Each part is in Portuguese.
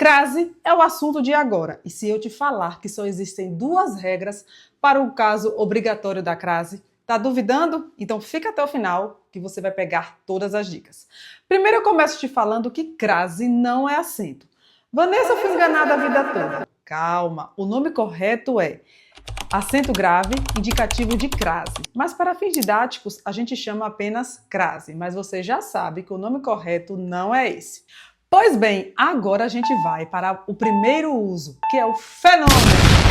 Crase é o assunto de agora. E se eu te falar que só existem duas regras para o caso obrigatório da crase, tá duvidando? Então fica até o final que você vai pegar todas as dicas. Primeiro eu começo te falando que crase não é acento. Vanessa, foi enganada a vida toda. Calma, o nome correto é acento grave, indicativo de crase. Mas para fins didáticos, a gente chama apenas crase. Mas você já sabe que o nome correto não é esse. Pois bem, agora a gente vai para o primeiro uso, que é o fenômeno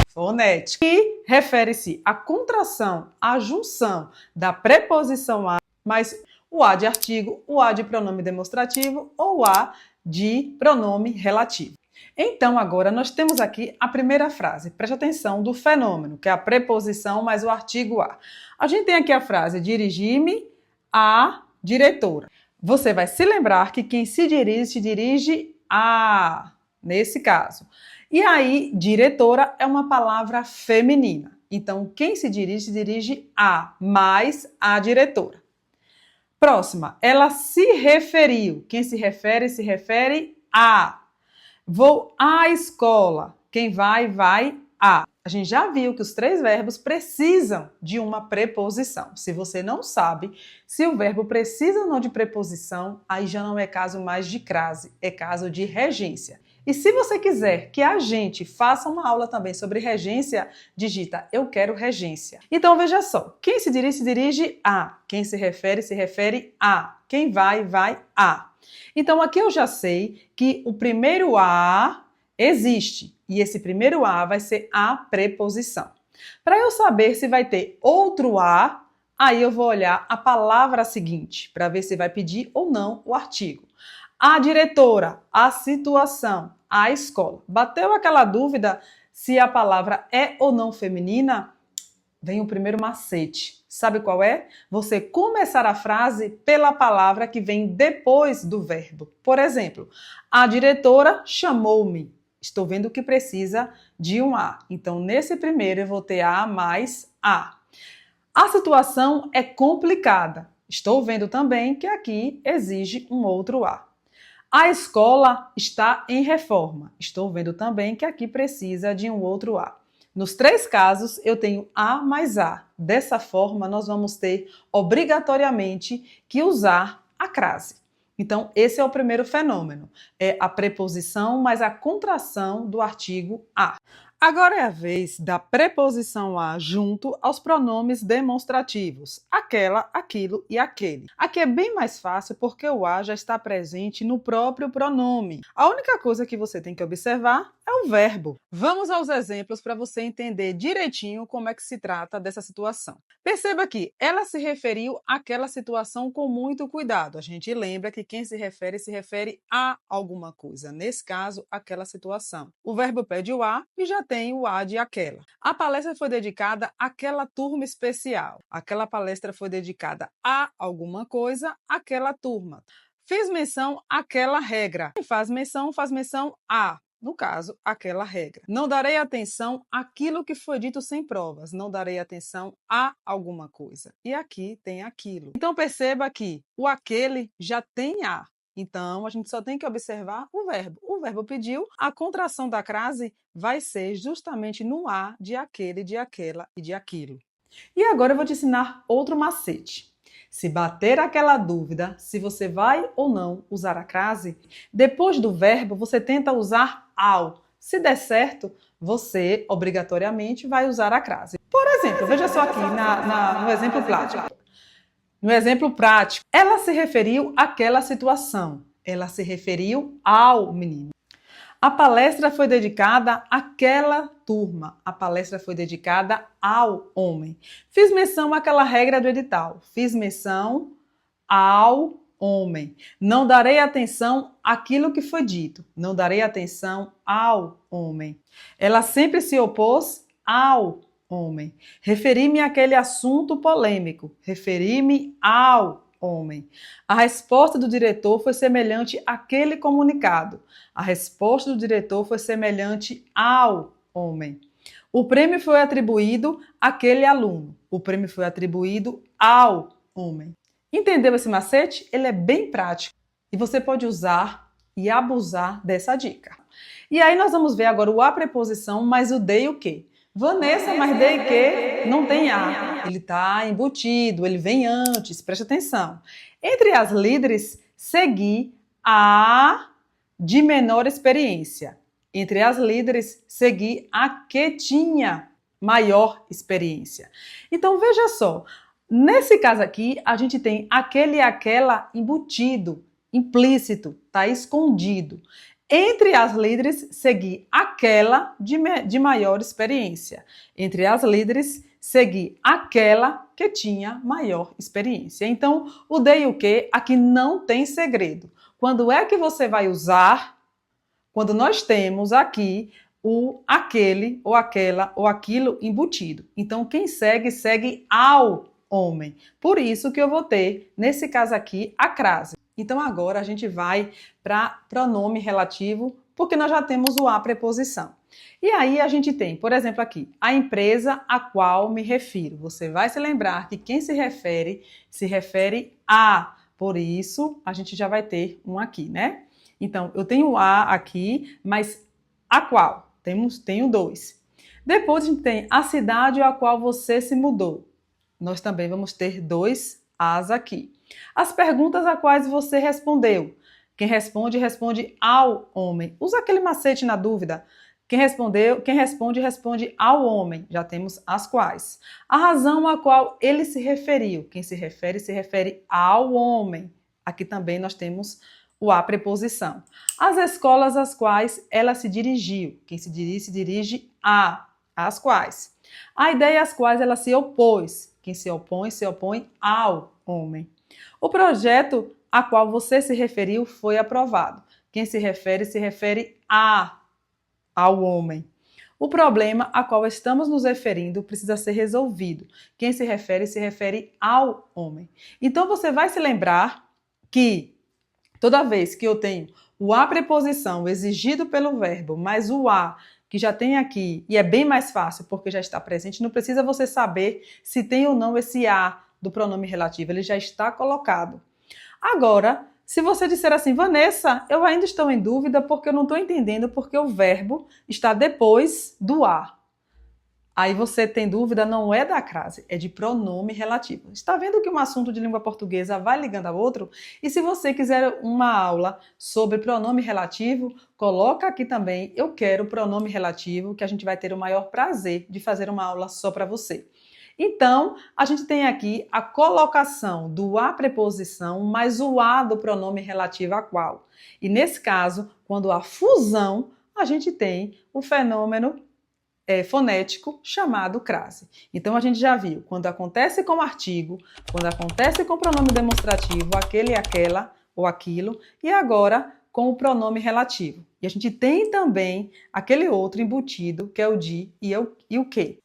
fonético, que refere-se à contração, à junção da preposição a mais o a de artigo, o a de pronome demonstrativo ou o a de pronome relativo. Então, agora nós temos aqui a primeira frase. Preste atenção do fenômeno, que é a preposição mais o artigo a. A gente tem aqui a frase dirigir-me à diretora. Você vai se lembrar que quem se dirige a, nesse caso. E aí, diretora é uma palavra feminina. Então, quem se dirige a, mais a diretora. Próxima, ela se referiu. Quem se refere a. Vou à escola. Quem vai a. A gente já viu que os três verbos precisam de uma preposição. Se você não sabe se o verbo precisa ou não de preposição, aí já não é caso mais de crase, é caso de regência. E se você quiser que a gente faça uma aula também sobre regência, digita eu quero regência. Então veja só, quem se dirige a, quem se refere a, quem vai a. Então aqui eu já sei que o primeiro a existe e esse primeiro a vai ser a preposição. Para eu saber se vai ter outro a, aí eu vou olhar a palavra seguinte para ver se vai pedir ou não o artigo. A diretora, a situação, a escola. Bateu aquela dúvida se a palavra é ou não feminina? Vem o primeiro macete. Sabe qual é? Você começar a frase pela palavra que vem depois do verbo. Por exemplo, a diretora chamou-me. Estou vendo que precisa de um a. Então, nesse primeiro eu vou ter a mais a. A situação é complicada. Estou vendo também que aqui exige um outro a. A escola está em reforma. Estou vendo também que aqui precisa de um outro a. Nos três casos, eu tenho a mais a. Dessa forma, nós vamos ter obrigatoriamente que usar a crase. Então, esse é o primeiro fenômeno. É a preposição mais a contração do artigo a. Agora é a vez da preposição a junto aos pronomes demonstrativos. Aquela, aquilo e aquele. Aqui é bem mais fácil porque o a já está presente no próprio pronome. A única coisa que você tem que observar é o verbo. Vamos aos exemplos para você entender direitinho como é que se trata dessa situação. Perceba que ela se referiu àquela situação com muito cuidado. A gente lembra que quem se refere a alguma coisa. Nesse caso, aquela situação. O verbo pede o a e já tem o a de aquela. A palestra foi dedicada àquela turma especial. Aquela palestra foi dedicada a alguma coisa, àquela turma. Fiz menção àquela regra. Quem faz menção a. No caso, aquela regra. Não darei atenção àquilo que foi dito sem provas. Não darei atenção a alguma coisa. E aqui tem aquilo. Então perceba que o aquele já tem a. Então, a gente só tem que observar o verbo. O verbo pediu, a contração da crase vai ser justamente no a de aquele, de aquela e de aquilo. E agora eu vou te ensinar outro macete. Se bater aquela dúvida se você vai ou não usar a crase, depois do verbo você tenta usar ao. Se der certo, você obrigatoriamente vai usar a crase. Por exemplo, veja só aqui no exemplo prático. No exemplo prático, ela se referiu àquela situação. Ela se referiu ao menino. A palestra foi dedicada àquela turma. A palestra foi dedicada ao homem. Fiz menção àquela regra do edital. Fiz menção ao homem. Não darei atenção àquilo que foi dito. Não darei atenção ao homem. Ela sempre se opôs ao homem. Referi-me àquele assunto polêmico. Referi-me ao homem. A resposta do diretor foi semelhante àquele comunicado. A resposta do diretor foi semelhante ao homem. O prêmio foi atribuído àquele aluno. O prêmio foi atribuído ao homem. Entendeu esse macete? Ele é bem prático e você pode usar e abusar dessa dica. E aí nós vamos ver agora o a preposição, mais o de e o que. Vanessa, mas de e que não tem a. Ele está embutido, ele vem antes, preste atenção. Entre as líderes, segui a de menor experiência. Entre as líderes, segui a que tinha maior experiência. Então, veja só, nesse caso aqui, a gente tem aquele e aquela embutido, implícito, está escondido. Entre as líderes, segui aquela de maior experiência. Entre as líderes, segui aquela que tinha maior experiência. Então, o de e o que aqui não tem segredo. Quando é que você vai usar? Quando nós temos aqui o aquele, ou aquela, ou aquilo embutido. Então, quem segue, segue ao homem. Por isso que eu vou ter, nesse caso aqui, a crase. Então, agora a gente vai para pronome relativo, porque nós já temos o a preposição. E aí a gente tem, por exemplo, aqui, a empresa a qual me refiro. Você vai se lembrar que quem se refere a. Por isso, a gente já vai ter um aqui, né? Então, eu tenho a aqui, mas a qual? Tenho dois. Depois a gente tem a cidade a qual você se mudou. Nós também vamos ter dois as aqui. As perguntas a quais você respondeu. Quem responde, responde ao homem. Usa aquele macete na dúvida. Quem responde, responde ao homem. Já temos as quais. A razão a qual ele se referiu. Quem se refere ao homem. Aqui também nós temos o a preposição. As escolas às quais ela se dirigiu. Quem se dirige às quais. A ideia às quais ela se opôs. Quem se opõe ao homem. O projeto a qual você se referiu foi aprovado. Quem se refere ao homem. O problema a qual estamos nos referindo precisa ser resolvido. Quem se refere ao homem. Então você vai se lembrar que toda vez que eu tenho o a preposição exigido pelo verbo, mais o a que já tem aqui, e é bem mais fácil porque já está presente, não precisa você saber se tem ou não esse a do pronome relativo, ele já está colocado. Agora, se você disser assim, Vanessa, eu ainda estou em dúvida porque eu não estou entendendo porque o verbo está depois do a. Aí você tem dúvida, não é da crase, é de pronome relativo. Está vendo que um assunto de língua portuguesa vai ligando ao outro? E se você quiser uma aula sobre pronome relativo, coloca aqui também, eu quero pronome relativo, que a gente vai ter o maior prazer de fazer uma aula só para você. Então, a gente tem aqui a colocação do a preposição mais o a do pronome relativo a qual. E nesse caso, quando há fusão, a gente tem o fenômeno fonético chamado crase. Então, a gente já viu, quando acontece com artigo, quando acontece com pronome demonstrativo, aquele e aquela, ou aquilo, e agora com o pronome relativo. E a gente tem também aquele outro embutido, que é o de e o que.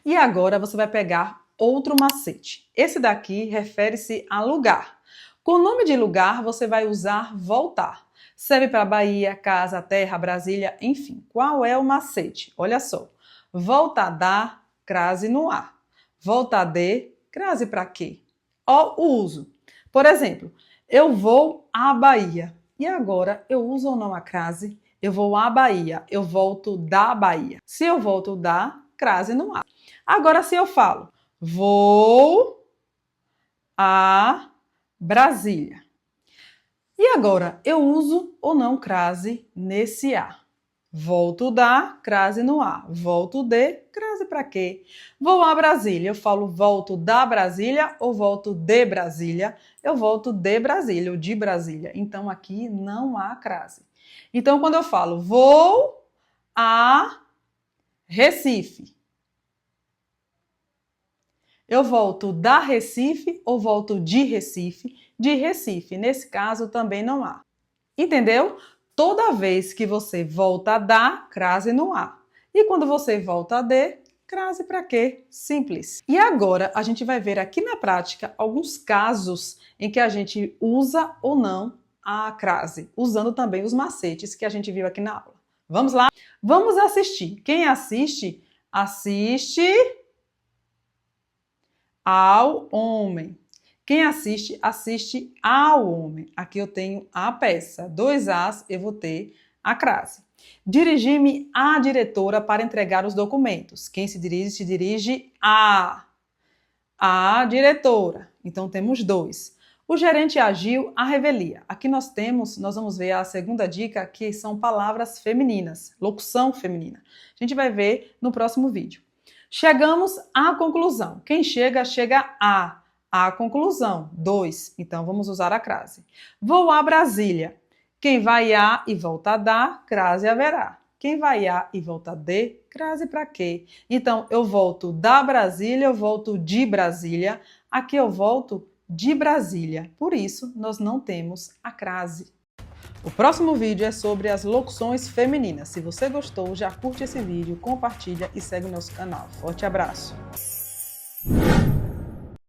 E agora você vai pegar outro macete. Esse daqui refere-se a lugar. Com o nome de lugar, você vai usar voltar. Serve para Bahia, casa, terra, Brasília, enfim. Qual é o macete? Olha só. Volta da, crase no a. Volta de, crase para quê? Ó, o uso. Por exemplo, eu vou à Bahia. E agora, eu uso ou não a crase? Eu vou à Bahia, eu volto da Bahia. Se eu volto da, crase no a. Agora, se eu falo, vou a Brasília. E agora, eu uso ou não crase nesse a? Volto da, crase no a. Volto de, crase para quê? Vou a Brasília. Eu falo volto da Brasília ou volto de Brasília? Eu volto de Brasília ou de Brasília. Então, aqui não há crase. Então, quando eu falo vou a Recife, eu volto da Recife ou volto de Recife? De Recife. Nesse caso, também não há. Entendeu? Toda vez que você volta a da, crase no a. E quando você volta a de, crase para quê? Simples. E agora a gente vai ver aqui na prática alguns casos em que a gente usa ou não a crase, usando também os macetes que a gente viu aqui na aula. Vamos lá? Vamos assistir. Quem assiste, assiste ao homem. Quem assiste, assiste ao homem. Aqui eu tenho a peça. 2 As, eu vou ter a crase. Dirigi-me à diretora para entregar os documentos. Quem se dirige à diretora. Então, temos 2. O gerente agiu à revelia. Aqui nós vamos ver a segunda dica, que são palavras femininas, locução feminina. A gente vai ver no próximo vídeo. Chegamos à conclusão. Quem chega, chega à conclusão. 2. Então, vamos usar a crase. Vou a Brasília. Quem vai a e volta da, crase haverá. Quem vai a e volta de, crase para quê? Então, eu volto da Brasília, eu volto de Brasília. Aqui eu volto de Brasília. Por isso, nós não temos a crase. O próximo vídeo é sobre as locuções femininas. Se você gostou, já curte esse vídeo, compartilha e segue o nosso canal. Forte abraço!